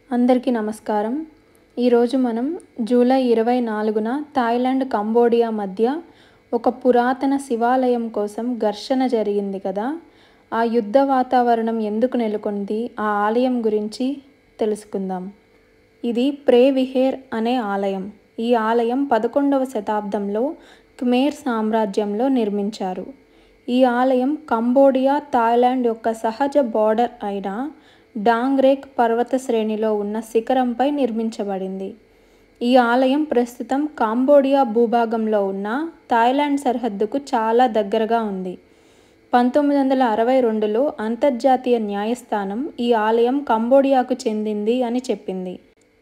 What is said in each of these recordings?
అందరికీ నమస్కారం. ఈరోజు మనం జూలై 24న థాయిలాండ్ కంబోడియా మధ్య ఒక పురాతన శివాలయం కోసం ఘర్షణ జరిగింది కదా. ఆ యుద్ధ వాతావరణం ఎందుకు నెలకొంది, ఆ ఆలయం గురించి తెలుసుకుందాం. ఇది ప్రే విహేర్ అనే ఆలయం. ఈ ఆలయం 11వ శతాబ్దంలో ఖమేర్ సామ్రాజ్యంలో నిర్మించారు. ఈ ఆలయం కంబోడియా థాయిలాండ్ యొక్క సహజ బోర్డర్ అయిన డాంగ్రేక్ పర్వత శ్రేణిలో ఉన్న శిఖరంపై నిర్మించబడింది. ఈ ఆలయం ప్రస్తుతం కంబోడియా భూభాగంలో ఉన్న థాయిలాండ్ సరిహద్దుకు చాలా దగ్గరగా ఉంది. 1962లో అంతర్జాతీయ న్యాయస్థానం ఈ ఆలయం కంబోడియాకు చెందింది అని చెప్పింది.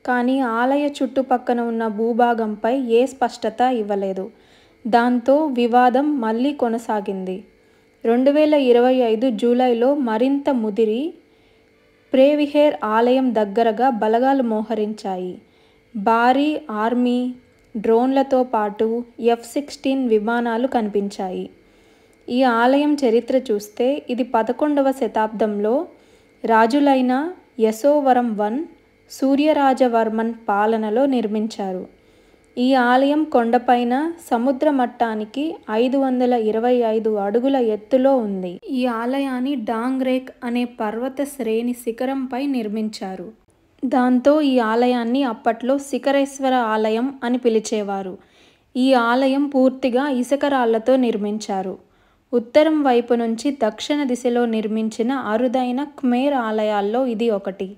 కానీ ఆలయ చుట్టుపక్కన ఉన్న భూభాగంపై ఏ స్పష్టత ఇవ్వలేదు. దాంతో వివాదం మళ్ళీ కొనసాగింది. 2025 జూలైలో మరింత ముదిరి ప్రే విహేర్ ఆలయం దగ్గరగా బలగాలు మోహరించాయి. భారీ ఆర్మీ డ్రోన్లతో పాటు F-16 విమానాలు కనిపించాయి. ఈ ఆలయం చరిత్ర చూస్తే ఇది 11వ శతాబ్దంలో రాజులైన యశోవరం I, సూర్యరాజవర్మన్ పాలనలో నిర్మించారు. ఈ ఆలయం కొండపైన సముద్ర మట్టానికి 525 అడుగుల ఎత్తులో ఉంది. ఈ ఆలయాన్ని డాంగ్రేక్ అనే పర్వత శ్రేణి శిఖరంపై నిర్మించారు. దాంతో ఈ ఆలయాన్ని అప్పట్లో శిఖరేశ్వర ఆలయం అని పిలిచేవారు. ఈ ఆలయం పూర్తిగా ఇసుక రాళ్లతో నిర్మించారు. ఉత్తరం వైపు నుంచి దక్షిణ దిశలో నిర్మించిన అరుదైన ఖమేర్ ఆలయాల్లో ఇది ఒకటి.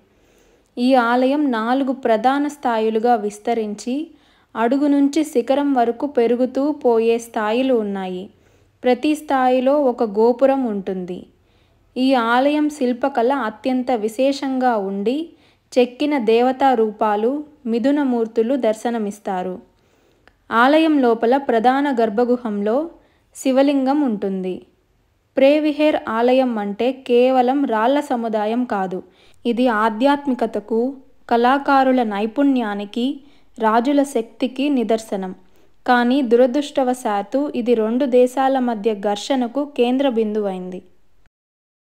ఈ ఆలయం 4 ప్రధాన స్థాయిలుగా విస్తరించి అడుగు నుంచి శిఖరం వరకు పెరుగుతూ పోయే స్థాయిలు ఉన్నాయి. ప్రతి స్థాయిలో ఒక గోపురం ఉంటుంది. ఈ ఆలయం శిల్పకళ అత్యంత విశేషంగా ఉండి చెక్కిన దేవతా రూపాలు, మిథునమూర్తులు దర్శనమిస్తారు. ఆలయం లోపల ప్రధాన గర్భగృహంలో శివలింగం ఉంటుంది. ప్రే విహేర్ ఆలయం అంటే కేవలం రాళ్ల సముదాయం కాదు. ఇది ఆధ్యాత్మికతకు, కళాకారుల నైపుణ్యానికి, రాజుల శక్తికి నిదర్శనం. కానీ దురదృష్టవశాత్తు ఇది 2 దేశాల మధ్య ఘర్షణకు కేంద్ర బిందువైంది.